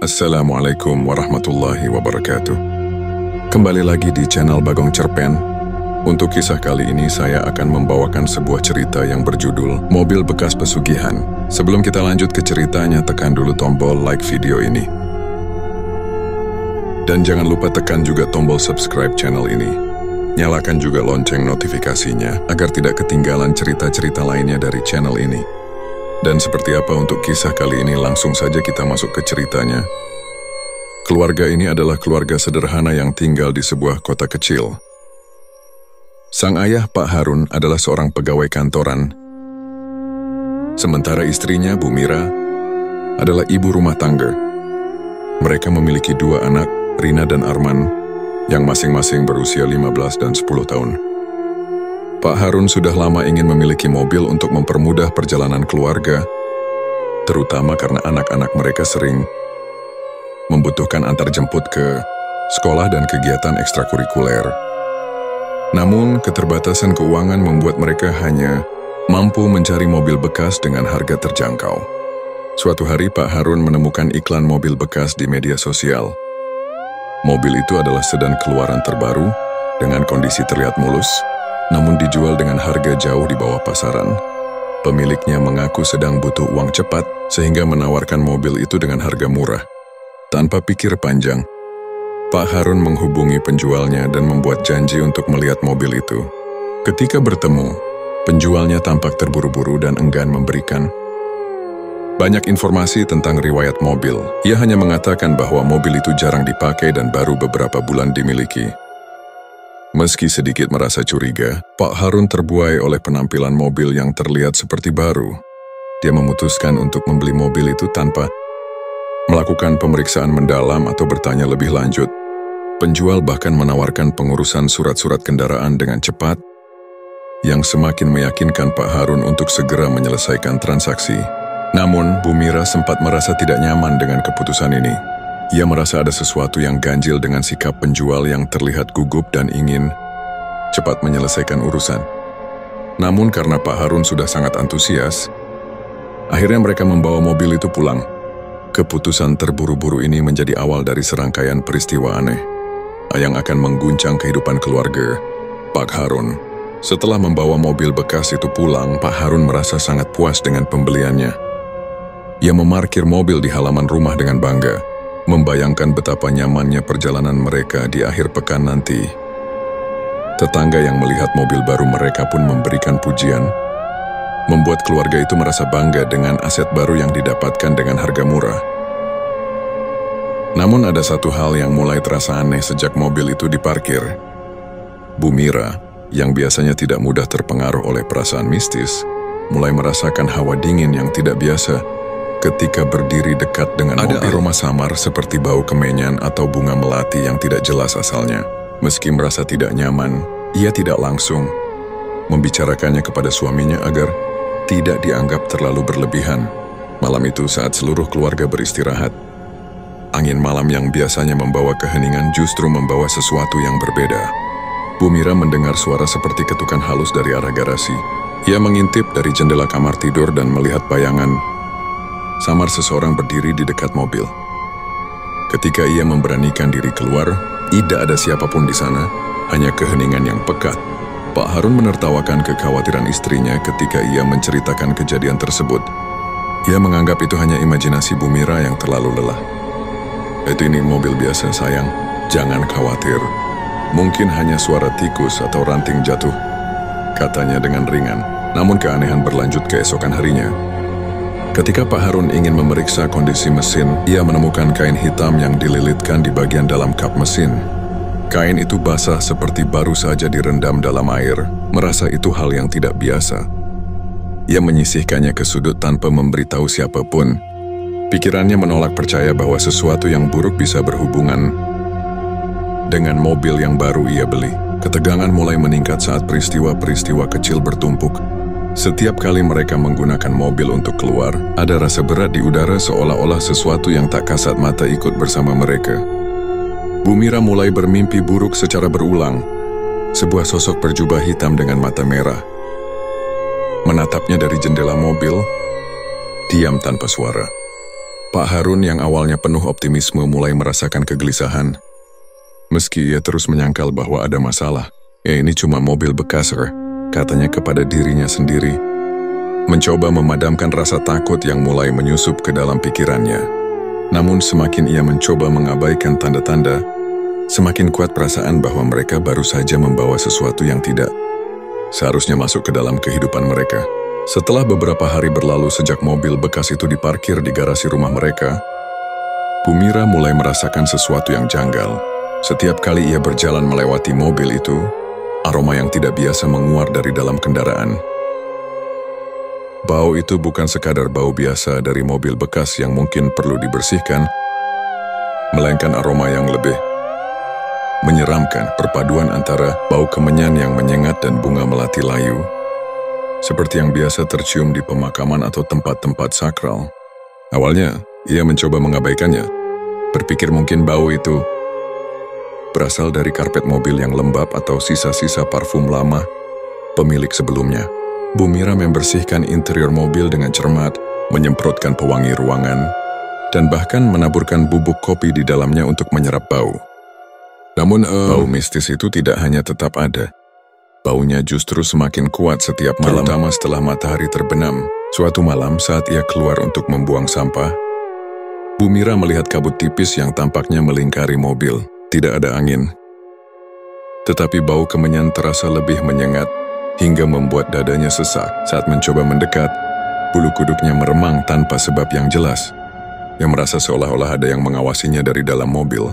Assalamualaikum warahmatullahi wabarakatuh. Kembali lagi di channel Bagong Cerpen. Untuk kisah kali ini saya akan membawakan sebuah cerita yang berjudul Mobil Bekas Pesugihan. Sebelum kita lanjut ke ceritanya, tekan dulu tombol like video ini. Dan jangan lupa tekan juga tombol subscribe channel ini. Nyalakan juga lonceng notifikasinya agar tidak ketinggalan cerita-cerita lainnya dari channel ini. Dan seperti apa untuk kisah kali ini, langsung saja kita masuk ke ceritanya. Keluarga ini adalah keluarga sederhana yang tinggal di sebuah kota kecil. Sang ayah, Pak Harun, adalah seorang pegawai kantoran. Sementara istrinya, Bu Mira, adalah ibu rumah tangga. Mereka memiliki dua anak, Rina dan Arman, yang masing-masing berusia 15 dan 10 tahun. Pak Harun sudah lama ingin memiliki mobil untuk mempermudah perjalanan keluarga, terutama karena anak-anak mereka sering membutuhkan antarjemput ke sekolah dan kegiatan ekstrakurikuler. Namun, keterbatasan keuangan membuat mereka hanya mampu mencari mobil bekas dengan harga terjangkau. Suatu hari, Pak Harun menemukan iklan mobil bekas di media sosial. Mobil itu adalah sedan keluaran terbaru dengan kondisi terlihat mulus, namun dijual dengan harga jauh di bawah pasaran. Pemiliknya mengaku sedang butuh uang cepat, sehingga menawarkan mobil itu dengan harga murah. Tanpa pikir panjang, Pak Harun menghubungi penjualnya dan membuat janji untuk melihat mobil itu. Ketika bertemu, penjualnya tampak terburu-buru dan enggan memberikan banyak informasi tentang riwayat mobil. Ia hanya mengatakan bahwa mobil itu jarang dipakai dan baru beberapa bulan dimiliki. Meski sedikit merasa curiga, Pak Harun terbuai oleh penampilan mobil yang terlihat seperti baru. Dia memutuskan untuk membeli mobil itu tanpa melakukan pemeriksaan mendalam atau bertanya lebih lanjut. Penjual bahkan menawarkan pengurusan surat-surat kendaraan dengan cepat, yang semakin meyakinkan Pak Harun untuk segera menyelesaikan transaksi. Namun, Bu Mira sempat merasa tidak nyaman dengan keputusan ini. Ia merasa ada sesuatu yang ganjil dengan sikap penjual yang terlihat gugup dan ingin cepat menyelesaikan urusan. Namun karena Pak Harun sudah sangat antusias, akhirnya mereka membawa mobil itu pulang. Keputusan terburu-buru ini menjadi awal dari serangkaian peristiwa aneh yang akan mengguncang kehidupan keluarga Pak Harun. Setelah membawa mobil bekas itu pulang, Pak Harun merasa sangat puas dengan pembeliannya. Ia memarkir mobil di halaman rumah dengan bangga, membayangkan betapa nyamannya perjalanan mereka di akhir pekan nanti. Tetangga yang melihat mobil baru mereka pun memberikan pujian, membuat keluarga itu merasa bangga dengan aset baru yang didapatkan dengan harga murah. Namun ada satu hal yang mulai terasa aneh sejak mobil itu diparkir. Bu Mira, yang biasanya tidak mudah terpengaruh oleh perasaan mistis, mulai merasakan hawa dingin yang tidak biasa ketika berdiri dekat dengan mobil. Ada aroma samar seperti bau kemenyan atau bunga melati yang tidak jelas asalnya. Meski merasa tidak nyaman, ia tidak langsung membicarakannya kepada suaminya agar tidak dianggap terlalu berlebihan. Malam itu saat seluruh keluarga beristirahat, angin malam yang biasanya membawa keheningan justru membawa sesuatu yang berbeda. Bu Mira mendengar suara seperti ketukan halus dari arah garasi. Ia mengintip dari jendela kamar tidur dan melihat bayangan samar seseorang berdiri di dekat mobil. Ketika ia memberanikan diri keluar, tidak ada siapapun di sana, hanya keheningan yang pekat. Pak Harun menertawakan kekhawatiran istrinya ketika ia menceritakan kejadian tersebut. Ia menganggap itu hanya imajinasi Bu Mira yang terlalu lelah. Ini mobil biasa, sayang. Jangan khawatir. Mungkin hanya suara tikus atau ranting jatuh, katanya dengan ringan. Namun keanehan berlanjut keesokan harinya. Ketika Pak Harun ingin memeriksa kondisi mesin, ia menemukan kain hitam yang dililitkan di bagian dalam kap mesin. Kain itu basah seperti baru saja direndam dalam air. Merasa itu hal yang tidak biasa. Ia menyisihkannya ke sudut tanpa memberitahu siapapun. Pikirannya menolak percaya bahwa sesuatu yang buruk bisa berhubungan dengan mobil yang baru ia beli. Ketegangan mulai meningkat saat peristiwa-peristiwa kecil bertumpuk. Setiap kali mereka menggunakan mobil untuk keluar, ada rasa berat di udara seolah-olah sesuatu yang tak kasat mata ikut bersama mereka. Bu Mira mulai bermimpi buruk secara berulang. Sebuah sosok berjubah hitam dengan mata merah menatapnya dari jendela mobil, diam tanpa suara. Pak Harun yang awalnya penuh optimisme mulai merasakan kegelisahan. Meski ia terus menyangkal bahwa ada masalah. Ini cuma mobil bekas, katanya kepada dirinya sendiri. Mencoba memadamkan rasa takut yang mulai menyusup ke dalam pikirannya. Namun semakin ia mencoba mengabaikan tanda-tanda, semakin kuat perasaan bahwa mereka baru saja membawa sesuatu yang tidak seharusnya masuk ke dalam kehidupan mereka. Setelah beberapa hari berlalu sejak mobil bekas itu diparkir di garasi rumah mereka, Bu Mira mulai merasakan sesuatu yang janggal. Setiap kali ia berjalan melewati mobil itu, aroma yang tidak biasa menguar dari dalam kendaraan. Bau itu bukan sekadar bau biasa dari mobil bekas yang mungkin perlu dibersihkan, melainkan aroma yang lebih menyeramkan, perpaduan antara bau kemenyan yang menyengat dan bunga melati layu, seperti yang biasa tercium di pemakaman atau tempat-tempat sakral. Awalnya, ia mencoba mengabaikannya, berpikir mungkin bau itu berasal dari karpet mobil yang lembab atau sisa-sisa parfum lama pemilik sebelumnya. Bu Mira membersihkan interior mobil dengan cermat, menyemprotkan pewangi ruangan, dan bahkan menaburkan bubuk kopi di dalamnya untuk menyerap bau. Namun, bau mistis itu tidak hanya tetap ada. Baunya justru semakin kuat setiap malam, terutama setelah matahari terbenam. Suatu malam saat ia keluar untuk membuang sampah, Bu Mira melihat kabut tipis yang tampaknya melingkari mobil. Tidak ada angin, tetapi bau kemenyan terasa lebih menyengat hingga membuat dadanya sesak. Saat mencoba mendekat, bulu kuduknya meremang tanpa sebab yang jelas. Ia merasa seolah-olah ada yang mengawasinya dari dalam mobil,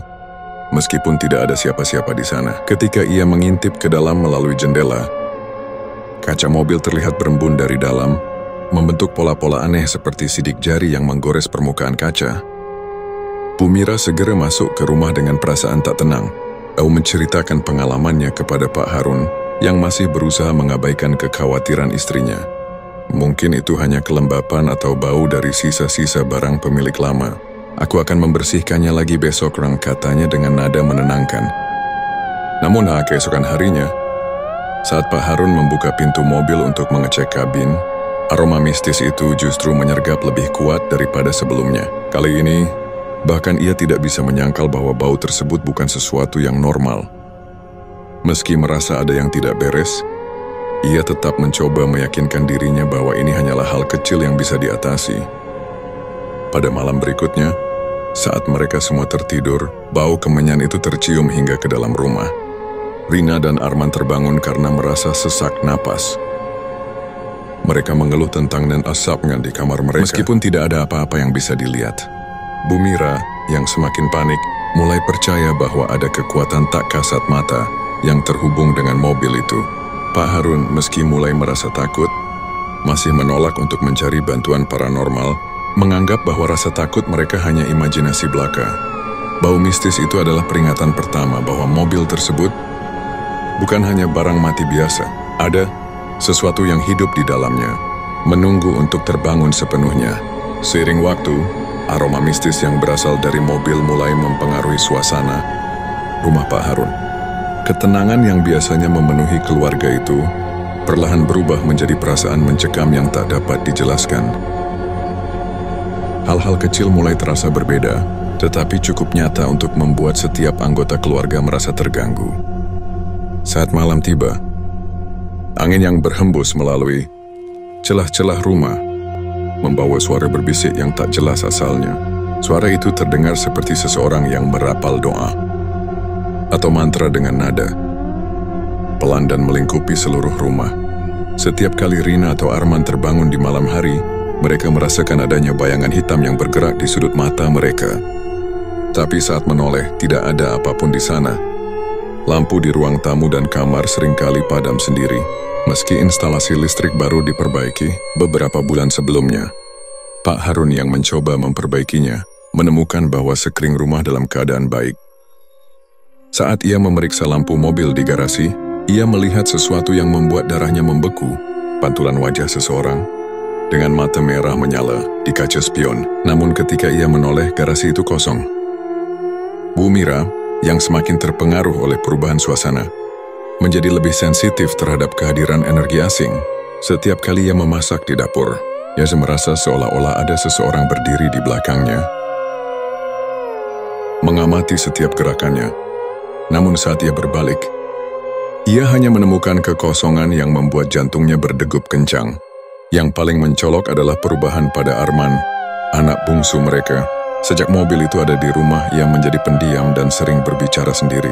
meskipun tidak ada siapa-siapa di sana. Ketika ia mengintip ke dalam melalui jendela, kaca mobil terlihat berembun dari dalam, membentuk pola-pola aneh seperti sidik jari yang menggores permukaan kaca. Bu Mira segera masuk ke rumah dengan perasaan tak tenang. Lalu menceritakan pengalamannya kepada Pak Harun yang masih berusaha mengabaikan kekhawatiran istrinya. Mungkin itu hanya kelembapan atau bau dari sisa-sisa barang pemilik lama. Aku akan membersihkannya lagi besok, katanya dengan nada menenangkan. Namun keesokan harinya, saat Pak Harun membuka pintu mobil untuk mengecek kabin, aroma mistis itu justru menyergap lebih kuat daripada sebelumnya. Kali ini, bahkan ia tidak bisa menyangkal bahwa bau tersebut bukan sesuatu yang normal. Meski merasa ada yang tidak beres, ia tetap mencoba meyakinkan dirinya bahwa ini hanyalah hal kecil yang bisa diatasi. Pada malam berikutnya, saat mereka semua tertidur, bau kemenyan itu tercium hingga ke dalam rumah. Rina dan Arman terbangun karena merasa sesak napas. Mereka mengeluh tentang nan asapnya di kamar mereka. Meskipun tidak ada apa-apa yang bisa dilihat, Bu Mira yang semakin panik mulai percaya bahwa ada kekuatan tak kasat mata yang terhubung dengan mobil itu. Pak Harun meski mulai merasa takut, masih menolak untuk mencari bantuan paranormal, menganggap bahwa rasa takut mereka hanya imajinasi belaka. Bau mistis itu adalah peringatan pertama bahwa mobil tersebut bukan hanya barang mati biasa. Ada sesuatu yang hidup di dalamnya, menunggu untuk terbangun sepenuhnya. Seiring waktu, aroma mistis yang berasal dari mobil mulai mempengaruhi suasana rumah Pak Harun. Ketenangan yang biasanya memenuhi keluarga itu perlahan berubah menjadi perasaan mencekam yang tak dapat dijelaskan. Hal-hal kecil mulai terasa berbeda, tetapi cukup nyata untuk membuat setiap anggota keluarga merasa terganggu. Saat malam tiba, angin yang berhembus melalui celah-celah rumah membawa suara berbisik yang tak jelas asalnya. Suara itu terdengar seperti seseorang yang merapal doa atau mantra dengan nada pelan dan melingkupi seluruh rumah. Setiap kali Rina atau Arman terbangun di malam hari, mereka merasakan adanya bayangan hitam yang bergerak di sudut mata mereka. Tapi saat menoleh, tidak ada apapun di sana. Lampu di ruang tamu dan kamar seringkali padam sendiri, meski instalasi listrik baru diperbaiki beberapa bulan sebelumnya. Pak Harun yang mencoba memperbaikinya, menemukan bahwa sekring rumah dalam keadaan baik. Saat ia memeriksa lampu mobil di garasi, ia melihat sesuatu yang membuat darahnya membeku. Pantulan wajah seseorang dengan mata merah menyala di kaca spion. Namun ketika ia menoleh, garasi itu kosong. Bu Mira, yang semakin terpengaruh oleh perubahan suasana, menjadi lebih sensitif terhadap kehadiran energi asing. Setiap kali ia memasak di dapur, Ia merasa seolah-olah ada seseorang berdiri di belakangnya, mengamati setiap gerakannya. Namun saat ia berbalik, ia hanya menemukan kekosongan yang membuat jantungnya berdegup kencang. Yang paling mencolok adalah perubahan pada Arman, anak bungsu mereka. Sejak mobil itu ada di rumah, ia menjadi pendiam dan sering berbicara sendiri.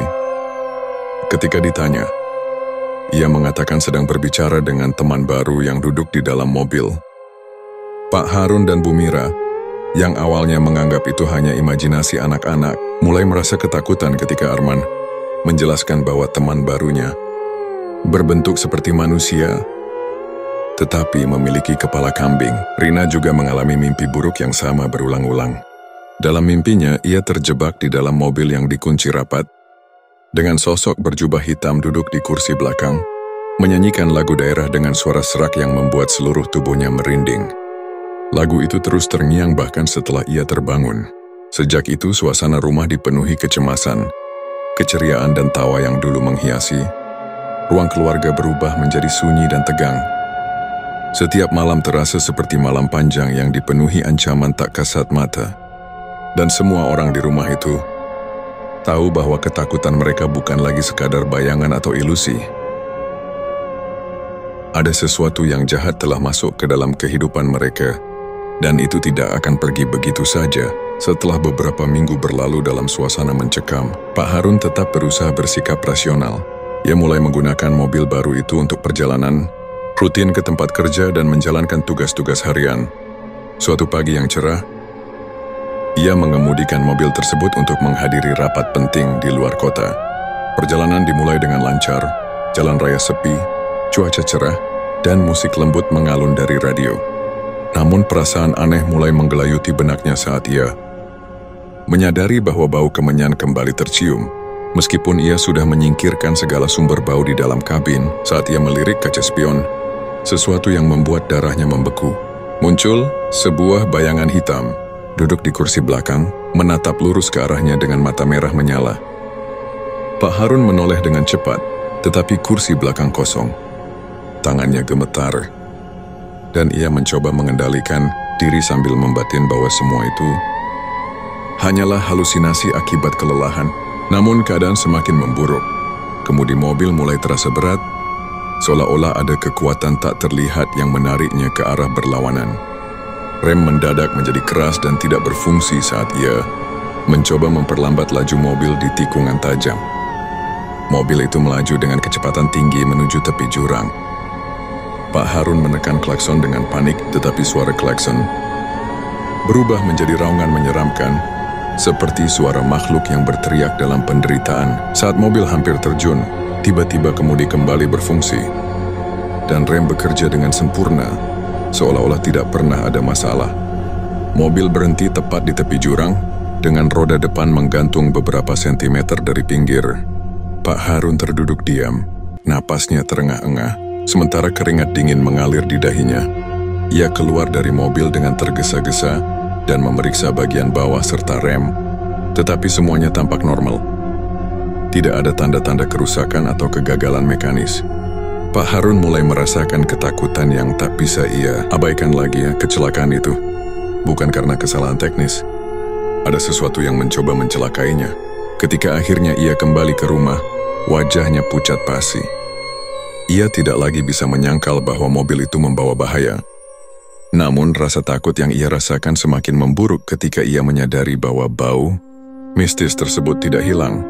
Ketika ditanya, ia mengatakan sedang berbicara dengan teman baru yang duduk di dalam mobil. Pak Harun dan Bu Mira, yang awalnya menganggap itu hanya imajinasi anak-anak, mulai merasa ketakutan ketika Arman menjelaskan bahwa teman barunya berbentuk seperti manusia, tetapi memiliki kepala kambing. Rina juga mengalami mimpi buruk yang sama berulang-ulang. Dalam mimpinya, ia terjebak di dalam mobil yang dikunci rapat, dengan sosok berjubah hitam duduk di kursi belakang, menyanyikan lagu daerah dengan suara serak yang membuat seluruh tubuhnya merinding. Lagu itu terus terngiang bahkan setelah ia terbangun. Sejak itu suasana rumah dipenuhi kecemasan, keceriaan dan tawa yang dulu menghiasi. Ruang keluarga berubah menjadi sunyi dan tegang. Setiap malam terasa seperti malam panjang yang dipenuhi ancaman tak kasat mata. Dan semua orang di rumah itu tahu bahwa ketakutan mereka bukan lagi sekadar bayangan atau ilusi. Ada sesuatu yang jahat telah masuk ke dalam kehidupan mereka, dan itu tidak akan pergi begitu saja. Setelah beberapa minggu berlalu dalam suasana mencekam, Pak Harun tetap berusaha bersikap rasional. Ia mulai menggunakan mobil baru itu untuk perjalanan rutin ke tempat kerja dan menjalankan tugas-tugas harian. Suatu pagi yang cerah, ia mengemudikan mobil tersebut untuk menghadiri rapat penting di luar kota. Perjalanan dimulai dengan lancar, jalan raya sepi, cuaca cerah, dan musik lembut mengalun dari radio. Namun perasaan aneh mulai menggelayuti benaknya saat ia menyadari bahwa bau kemenyan kembali tercium. Meskipun ia sudah menyingkirkan segala sumber bau di dalam kabin, saat ia melirik kaca spion, sesuatu yang membuat darahnya membeku. Muncul sebuah bayangan hitam, duduk di kursi belakang, menatap lurus ke arahnya dengan mata merah menyala. Pak Harun menoleh dengan cepat, tetapi kursi belakang kosong. Tangannya gemetar, dan ia mencoba mengendalikan diri sambil membatin bahwa semua itu hanyalah halusinasi akibat kelelahan. Namun keadaan semakin memburuk. Kemudi mobil mulai terasa berat, seolah-olah ada kekuatan tak terlihat yang menariknya ke arah berlawanan. Rem mendadak menjadi keras dan tidak berfungsi saat ia mencoba memperlambat laju mobil di tikungan tajam. Mobil itu melaju dengan kecepatan tinggi menuju tepi jurang. Pak Harun menekan klakson dengan panik, tetapi suara klakson berubah menjadi raungan menyeramkan, seperti suara makhluk yang berteriak dalam penderitaan. Saat mobil hampir terjun, tiba-tiba kemudi kembali berfungsi, dan rem bekerja dengan sempurna, seolah-olah tidak pernah ada masalah. Mobil berhenti tepat di tepi jurang, dengan roda depan menggantung beberapa sentimeter dari pinggir. Pak Harun terduduk diam, napasnya terengah-engah, sementara keringat dingin mengalir di dahinya. Ia keluar dari mobil dengan tergesa-gesa dan memeriksa bagian bawah serta rem, tetapi semuanya tampak normal. Tidak ada tanda-tanda kerusakan atau kegagalan mekanis. Pak Harun mulai merasakan ketakutan yang tak bisa ia abaikan lagi. Kecelakaan itu bukan karena kesalahan teknis. Ada sesuatu yang mencoba mencelakainya. Ketika akhirnya ia kembali ke rumah, wajahnya pucat pasi. Ia tidak lagi bisa menyangkal bahwa mobil itu membawa bahaya. Namun rasa takut yang ia rasakan semakin memburuk ketika ia menyadari bahwa bau mistis tersebut tidak hilang.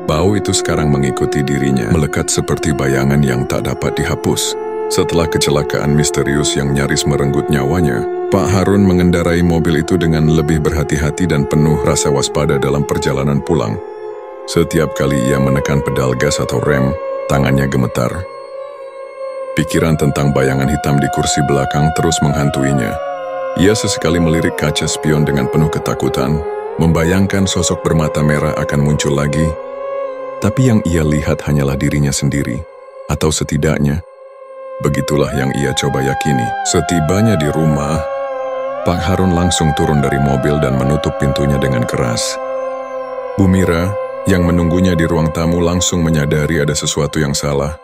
Bau itu sekarang mengikuti dirinya, melekat seperti bayangan yang tak dapat dihapus. Setelah kecelakaan misterius yang nyaris merenggut nyawanya, Pak Harun mengendarai mobil itu dengan lebih berhati-hati dan penuh rasa waspada dalam perjalanan pulang. Setiap kali ia menekan pedal gas atau rem, tangannya gemetar. Pikiran tentang bayangan hitam di kursi belakang terus menghantuinya. Ia sesekali melirik kaca spion dengan penuh ketakutan, membayangkan sosok bermata merah akan muncul lagi. Tapi yang ia lihat hanyalah dirinya sendiri, atau setidaknya, begitulah yang ia coba yakini. Setibanya di rumah, Pak Harun langsung turun dari mobil dan menutup pintunya dengan keras. Bu Mira, yang menunggunya di ruang tamu langsung menyadari ada sesuatu yang salah.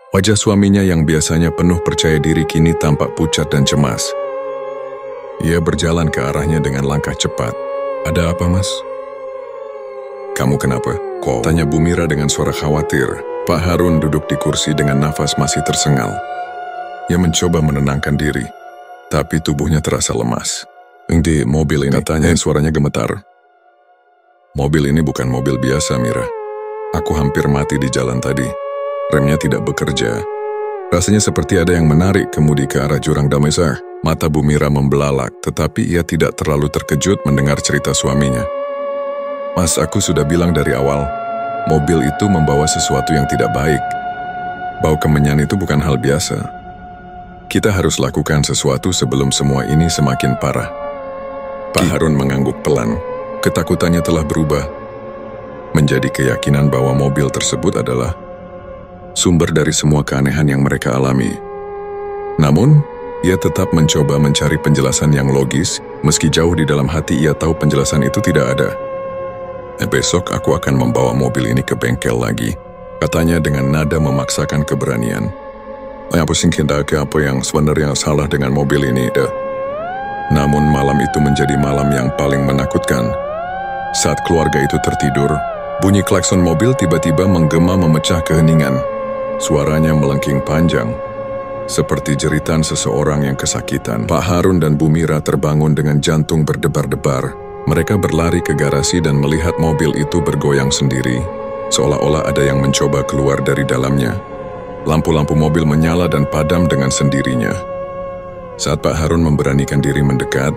Wajah suaminya yang biasanya penuh percaya diri kini tampak pucat dan cemas. Ia berjalan ke arahnya dengan langkah cepat. "Ada apa, Mas?" "Kamu kenapa?" tanya Bu Mira dengan suara khawatir. Pak Harun duduk di kursi dengan nafas masih tersengal. Ia mencoba menenangkan diri, tapi tubuhnya terasa lemas. "Di mobil ini," katanya, suaranya gemetar. "Mobil ini bukan mobil biasa, Mira. Aku hampir mati di jalan tadi. Remnya tidak bekerja. Rasanya seperti ada yang menarik kemudi ke arah jurang Damesar." Mata Bu Mira membelalak, tetapi ia tidak terlalu terkejut mendengar cerita suaminya. "Mas, aku sudah bilang dari awal, mobil itu membawa sesuatu yang tidak baik. Bau kemenyan itu bukan hal biasa. Kita harus lakukan sesuatu sebelum semua ini semakin parah." Pak Harun mengangguk pelan. Ketakutannya telah berubah menjadi keyakinan bahwa mobil tersebut adalah sumber dari semua keanehan yang mereka alami. Namun, ia tetap mencoba mencari penjelasan yang logis, meski jauh di dalam hati ia tahu penjelasan itu tidak ada. "Besok aku akan membawa mobil ini ke bengkel lagi," katanya dengan nada memaksakan keberanian. "Apa sih apa yang sebenarnya salah dengan mobil ini?" Namun malam itu menjadi malam yang paling menakutkan. Saat keluarga itu tertidur, bunyi klakson mobil tiba-tiba menggema memecah keheningan. Suaranya melengking panjang, seperti jeritan seseorang yang kesakitan. Pak Harun dan Bu Mira terbangun dengan jantung berdebar-debar. Mereka berlari ke garasi dan melihat mobil itu bergoyang sendiri, seolah-olah ada yang mencoba keluar dari dalamnya. Lampu-lampu mobil menyala dan padam dengan sendirinya. Saat Pak Harun memberanikan diri mendekat,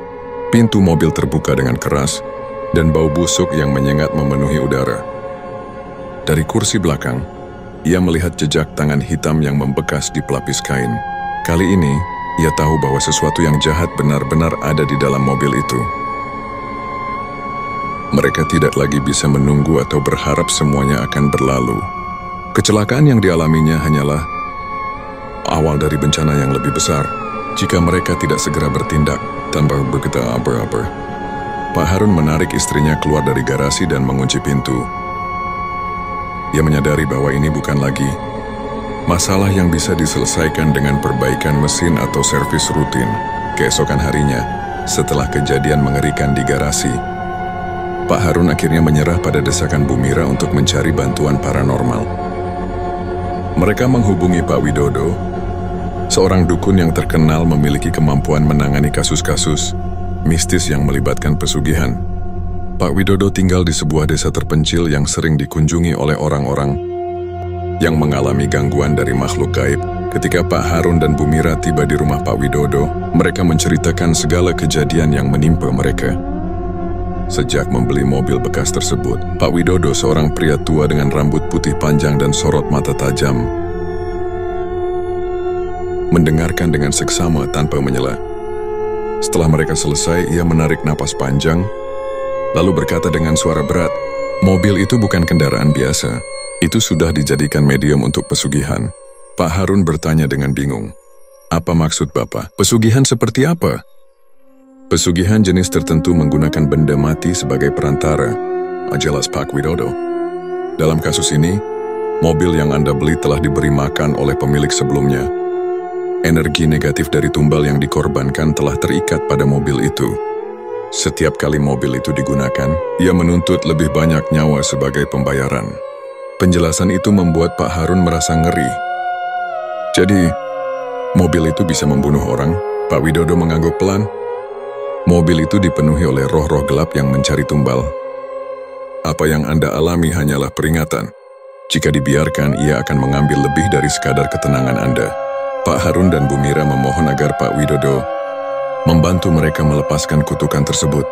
pintu mobil terbuka dengan keras, dan bau busuk yang menyengat memenuhi udara. Dari kursi belakang, ia melihat jejak tangan hitam yang membekas di pelapis kain. Kali ini, ia tahu bahwa sesuatu yang jahat benar-benar ada di dalam mobil itu. Mereka tidak lagi bisa menunggu atau berharap semuanya akan berlalu. Kecelakaan yang dialaminya hanyalah awal dari bencana yang lebih besar, jika mereka tidak segera bertindak tanpa berkata apa-apa. Pak Harun menarik istrinya keluar dari garasi dan mengunci pintu. Ia menyadari bahwa ini bukan lagi masalah yang bisa diselesaikan dengan perbaikan mesin atau servis rutin. Keesokan harinya, setelah kejadian mengerikan di garasi, Pak Harun akhirnya menyerah pada desakan Bu Mira untuk mencari bantuan paranormal. Mereka menghubungi Pak Widodo, seorang dukun yang terkenal memiliki kemampuan menangani kasus-kasus mistis yang melibatkan pesugihan. Pak Widodo tinggal di sebuah desa terpencil yang sering dikunjungi oleh orang-orang yang mengalami gangguan dari makhluk gaib. Ketika Pak Harun dan Bu Mira tiba di rumah Pak Widodo, mereka menceritakan segala kejadian yang menimpa mereka. Sejak membeli mobil bekas tersebut, Pak Widodo, seorang pria tua dengan rambut putih panjang dan sorot mata tajam, mendengarkan dengan seksama tanpa menyela. Setelah mereka selesai, ia menarik napas panjang, lalu berkata dengan suara berat, "Mobil itu bukan kendaraan biasa. Itu sudah dijadikan medium untuk pesugihan." Pak Harun bertanya dengan bingung, "Apa maksud Bapak? Pesugihan seperti apa?" "Pesugihan jenis tertentu menggunakan benda mati sebagai perantara," jelas Pak Widodo. "Dalam kasus ini, mobil yang Anda beli telah diberi makan oleh pemilik sebelumnya. Energi negatif dari tumbal yang dikorbankan telah terikat pada mobil itu. Setiap kali mobil itu digunakan, ia menuntut lebih banyak nyawa sebagai pembayaran." Penjelasan itu membuat Pak Harun merasa ngeri. "Jadi, mobil itu bisa membunuh orang?" Pak Widodo mengangguk pelan. "Mobil itu dipenuhi oleh roh-roh gelap yang mencari tumbal. Apa yang Anda alami hanyalah peringatan. Jika dibiarkan, ia akan mengambil lebih dari sekadar ketenangan Anda." Pak Harun dan Bu Mira memohon agar Pak Widodo membantu mereka melepaskan kutukan tersebut.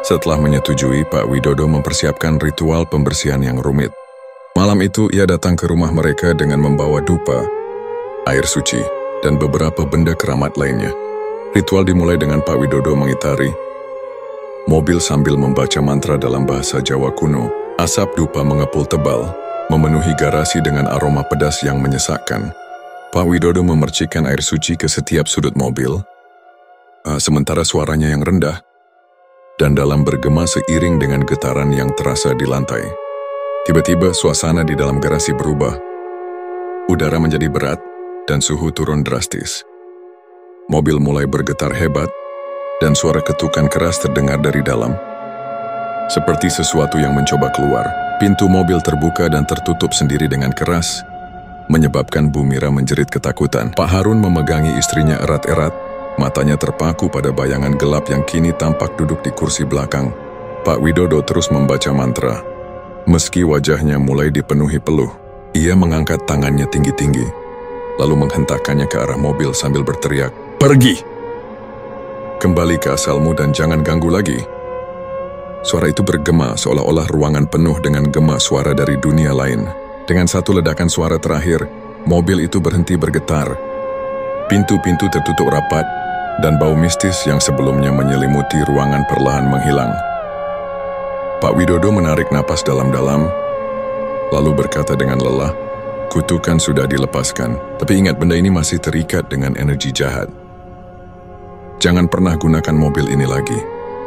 Setelah menyetujui, Pak Widodo mempersiapkan ritual pembersihan yang rumit. Malam itu, ia datang ke rumah mereka dengan membawa dupa, air suci, dan beberapa benda keramat lainnya. Ritual dimulai dengan Pak Widodo mengitari mobil sambil membaca mantra dalam bahasa Jawa kuno. Asap dupa mengepul tebal, memenuhi garasi dengan aroma pedas yang menyesakkan. Pak Widodo memercikkan air suci ke setiap sudut mobil, sementara suaranya yang rendah dan dalam bergema seiring dengan getaran yang terasa di lantai. Tiba-tiba suasana di dalam garasi berubah. Udara menjadi berat dan suhu turun drastis. Mobil mulai bergetar hebat dan suara ketukan keras terdengar dari dalam. Seperti sesuatu yang mencoba keluar, pintu mobil terbuka dan tertutup sendiri dengan keras, menyebabkan Bu Mira menjerit ketakutan. Pak Harun memegangi istrinya erat-erat, matanya terpaku pada bayangan gelap yang kini tampak duduk di kursi belakang. Pak Widodo terus membaca mantra. Meski wajahnya mulai dipenuhi peluh, ia mengangkat tangannya tinggi-tinggi, lalu menghentakkannya ke arah mobil sambil berteriak, "Pergi! Kembali ke asalmu dan jangan ganggu lagi." Suara itu bergema seolah-olah ruangan penuh dengan gema suara dari dunia lain. Dengan satu ledakan suara terakhir, mobil itu berhenti bergetar. Pintu-pintu tertutup rapat, dan bau mistis yang sebelumnya menyelimuti ruangan perlahan menghilang. Pak Widodo menarik napas dalam-dalam, lalu berkata dengan lelah, "Kutukan sudah dilepaskan, tapi ingat benda ini masih terikat dengan energi jahat. Jangan pernah gunakan mobil ini lagi.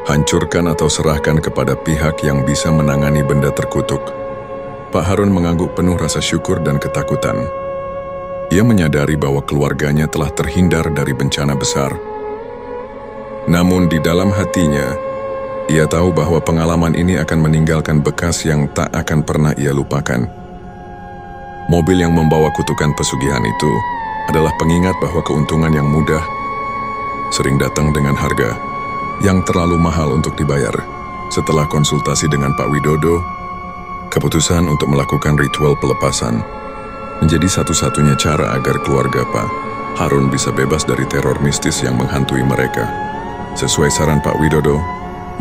Hancurkan atau serahkan kepada pihak yang bisa menangani benda terkutuk." Pak Harun mengangguk penuh rasa syukur dan ketakutan. Ia menyadari bahwa keluarganya telah terhindar dari bencana besar. Namun di dalam hatinya, ia tahu bahwa pengalaman ini akan meninggalkan bekas yang tak akan pernah ia lupakan. Mobil yang membawa kutukan pesugihan itu adalah pengingat bahwa keuntungan yang mudah sering datang dengan harga yang terlalu mahal untuk dibayar. Setelah konsultasi dengan Pak Widodo, keputusan untuk melakukan ritual pelepasan menjadi satu-satunya cara agar keluarga Pak Harun bisa bebas dari teror mistis yang menghantui mereka. Sesuai saran Pak Widodo,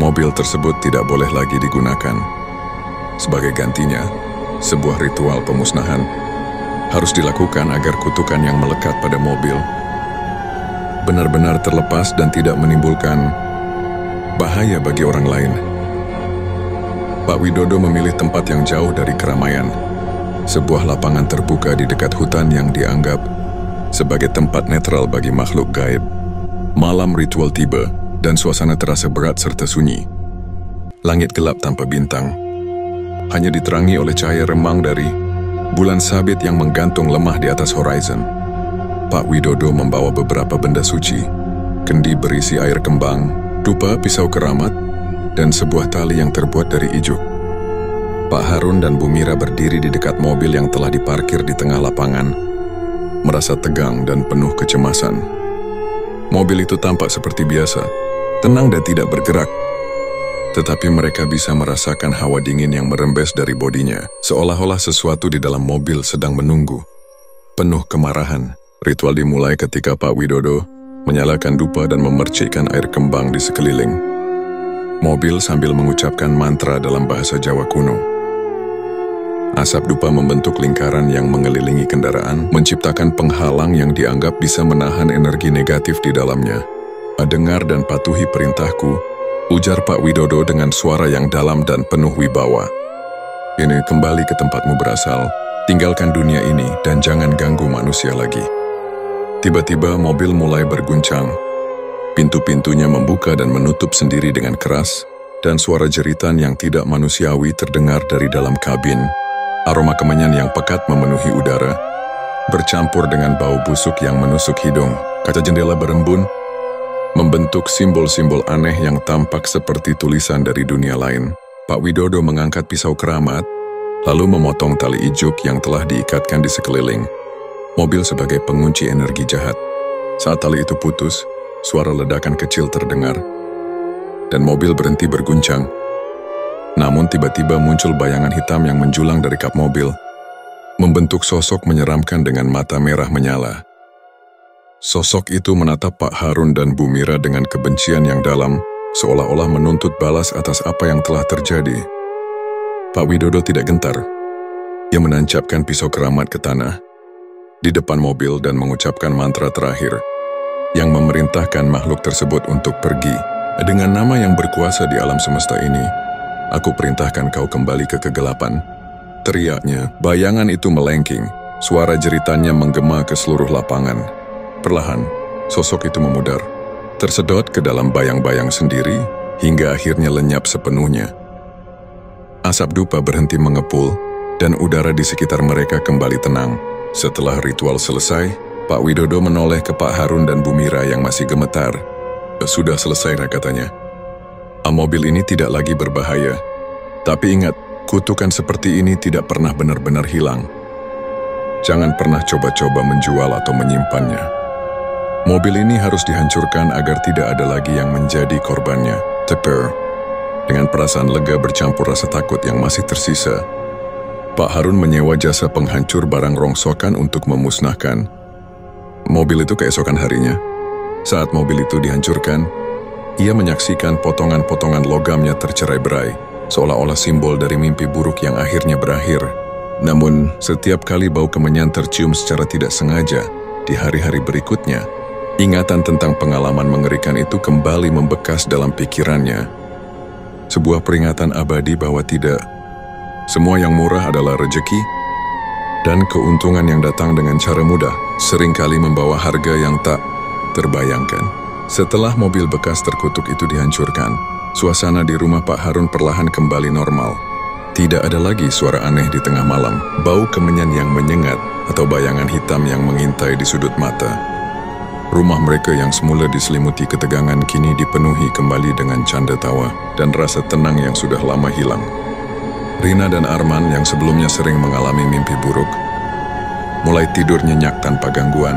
mobil tersebut tidak boleh lagi digunakan. Sebagai gantinya, sebuah ritual pemusnahan harus dilakukan agar kutukan yang melekat pada mobil benar-benar terlepas dan tidak menimbulkan bahaya bagi orang lain. Pak Widodo memilih tempat yang jauh dari keramaian, sebuah lapangan terbuka di dekat hutan yang dianggap sebagai tempat netral bagi makhluk gaib. Malam ritual tiba, dan suasana terasa berat serta sunyi. Langit gelap tanpa bintang, hanya diterangi oleh cahaya remang dari bulan sabit yang menggantung lemah di atas horizon. Pak Widodo membawa beberapa benda suci, kendi berisi air kembang, dupa, pisau keramat, dan sebuah tali yang terbuat dari ijuk. Pak Harun dan Bu Mira berdiri di dekat mobil yang telah diparkir di tengah lapangan, merasa tegang dan penuh kecemasan. Mobil itu tampak seperti biasa, tenang dan tidak bergerak. Tetapi mereka bisa merasakan hawa dingin yang merembes dari bodinya, seolah-olah sesuatu di dalam mobil sedang menunggu. Penuh kemarahan, ritual dimulai ketika Pak Widodo menyalakan dupa dan memercikkan air kembang di sekeliling mobil sambil mengucapkan mantra dalam bahasa Jawa kuno. Asap dupa membentuk lingkaran yang mengelilingi kendaraan, menciptakan penghalang yang dianggap bisa menahan energi negatif di dalamnya. "Dengar dan patuhi perintahku," ujar Pak Widodo dengan suara yang dalam dan penuh wibawa. "Ini kembali ke tempatmu berasal, tinggalkan dunia ini dan jangan ganggu manusia lagi." Tiba-tiba mobil mulai berguncang. Pintu-pintunya membuka dan menutup sendiri dengan keras, dan suara jeritan yang tidak manusiawi terdengar dari dalam kabin. Aroma kemenyan yang pekat memenuhi udara, bercampur dengan bau busuk yang menusuk hidung. Kaca jendela berembun, membentuk simbol-simbol aneh yang tampak seperti tulisan dari dunia lain. Pak Widodo mengangkat pisau keramat, lalu memotong tali ijuk yang telah diikatkan di sekeliling mobil sebagai pengunci energi jahat. Saat tali itu putus, suara ledakan kecil terdengar, dan mobil berhenti berguncang. Namun tiba-tiba muncul bayangan hitam yang menjulang dari kap mobil, membentuk sosok menyeramkan dengan mata merah menyala. Sosok itu menatap Pak Harun dan Bu Mira dengan kebencian yang dalam, seolah-olah menuntut balas atas apa yang telah terjadi. Pak Widodo tidak gentar. Ia menancapkan pisau keramat ke tanah di depan mobil dan mengucapkan mantra terakhir yang memerintahkan makhluk tersebut untuk pergi. "Dengan nama yang berkuasa di alam semesta ini, aku perintahkan kau kembali ke kegelapan." Teriaknya, bayangan itu melengking, suara jeritannya menggema ke seluruh lapangan. Perlahan, sosok itu memudar, tersedot ke dalam bayang-bayang sendiri, hingga akhirnya lenyap sepenuhnya. Asap dupa berhenti mengepul, dan udara di sekitar mereka kembali tenang. Setelah ritual selesai, Pak Widodo menoleh ke Pak Harun dan Bu Mira yang masih gemetar. Sudah selesai, katanya. Mobil ini tidak lagi berbahaya. Tapi ingat, kutukan seperti ini tidak pernah benar-benar hilang. Jangan pernah coba-coba menjual atau menyimpannya. Mobil ini harus dihancurkan agar tidak ada lagi yang menjadi korbannya. Teper. Dengan perasaan lega bercampur rasa takut yang masih tersisa, Pak Harun menyewa jasa penghancur barang rongsokan untuk memusnahkan mobil itu keesokan harinya. Saat mobil itu dihancurkan, ia menyaksikan potongan-potongan logamnya tercerai-berai, seolah-olah simbol dari mimpi buruk yang akhirnya berakhir. Namun, setiap kali bau kemenyan tercium secara tidak sengaja di hari-hari berikutnya, ingatan tentang pengalaman mengerikan itu kembali membekas dalam pikirannya. Sebuah peringatan abadi bahwa tidak semua yang murah adalah rejeki, dan keuntungan yang datang dengan cara mudah seringkali membawa harga yang tak terbayangkan. Setelah mobil bekas terkutuk itu dihancurkan, suasana di rumah Pak Harun perlahan kembali normal. Tidak ada lagi suara aneh di tengah malam, bau kemenyan yang menyengat, atau bayangan hitam yang mengintai di sudut mata. Rumah mereka yang semula diselimuti ketegangan kini dipenuhi kembali dengan canda tawa dan rasa tenang yang sudah lama hilang. Rina dan Arman yang sebelumnya sering mengalami mimpi buruk, mulai tidur nyenyak tanpa gangguan.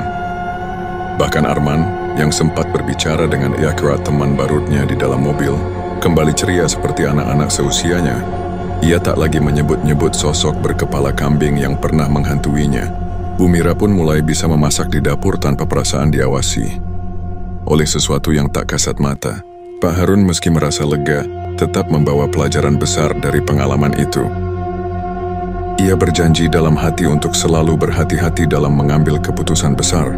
Bahkan Arman, yang sempat berbicara dengan Iakra teman barunya di dalam mobil, kembali ceria seperti anak-anak seusianya. Ia tak lagi menyebut-nyebut sosok berkepala kambing yang pernah menghantuinya. Bu Mira pun mulai bisa memasak di dapur tanpa perasaan diawasi oleh sesuatu yang tak kasat mata. Pak Harun meski merasa lega, tetap membawa pelajaran besar dari pengalaman itu. Ia berjanji dalam hati untuk selalu berhati-hati dalam mengambil keputusan besar.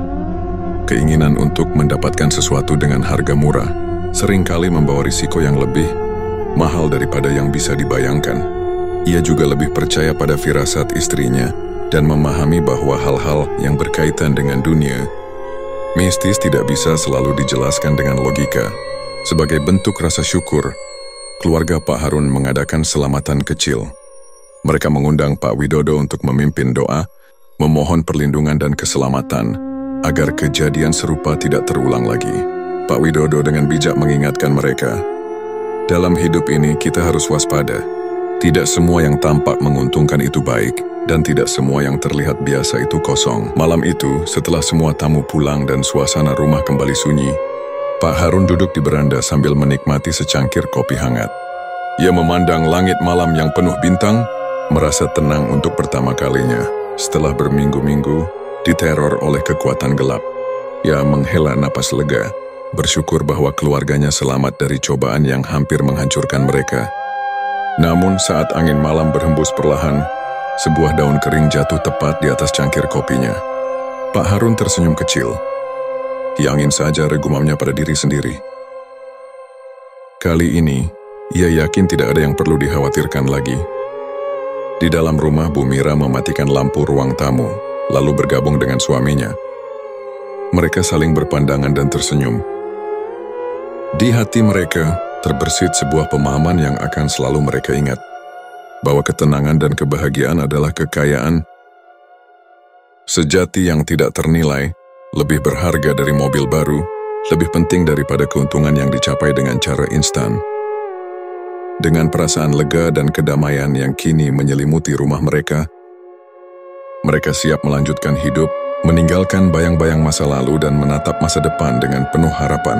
Keinginan untuk mendapatkan sesuatu dengan harga murah seringkali membawa risiko yang lebih mahal daripada yang bisa dibayangkan. Ia juga lebih percaya pada firasat istrinya dan memahami bahwa hal-hal yang berkaitan dengan dunia mistis tidak bisa selalu dijelaskan dengan logika. Sebagai bentuk rasa syukur, keluarga Pak Harun mengadakan selamatan kecil. Mereka mengundang Pak Widodo untuk memimpin doa, memohon perlindungan dan keselamatan, agar kejadian serupa tidak terulang lagi. Pak Widodo dengan bijak mengingatkan mereka, dalam hidup ini kita harus waspada. Tidak semua yang tampak menguntungkan itu baik, dan tidak semua yang terlihat biasa itu kosong. Malam itu, setelah semua tamu pulang dan suasana rumah kembali sunyi, Pak Harun duduk di beranda sambil menikmati secangkir kopi hangat. Ia memandang langit malam yang penuh bintang, merasa tenang untuk pertama kalinya setelah berminggu-minggu diteror oleh kekuatan gelap. Ia menghela napas lega, bersyukur bahwa keluarganya selamat dari cobaan yang hampir menghancurkan mereka. Namun saat angin malam berhembus perlahan, sebuah daun kering jatuh tepat di atas cangkir kopinya. Pak Harun tersenyum kecil. Ia ingin saja regumamnya pada diri sendiri. Kali ini, ia yakin tidak ada yang perlu dikhawatirkan lagi. Di dalam rumah, Bu Mira mematikan lampu ruang tamu, lalu bergabung dengan suaminya. Mereka saling berpandangan dan tersenyum. Di hati mereka, terbersit sebuah pemahaman yang akan selalu mereka ingat, bahwa ketenangan dan kebahagiaan adalah kekayaan sejati yang tidak ternilai, lebih berharga dari mobil baru, lebih penting daripada keuntungan yang dicapai dengan cara instan. Dengan perasaan lega dan kedamaian yang kini menyelimuti rumah mereka, mereka siap melanjutkan hidup, meninggalkan bayang-bayang masa lalu dan menatap masa depan dengan penuh harapan.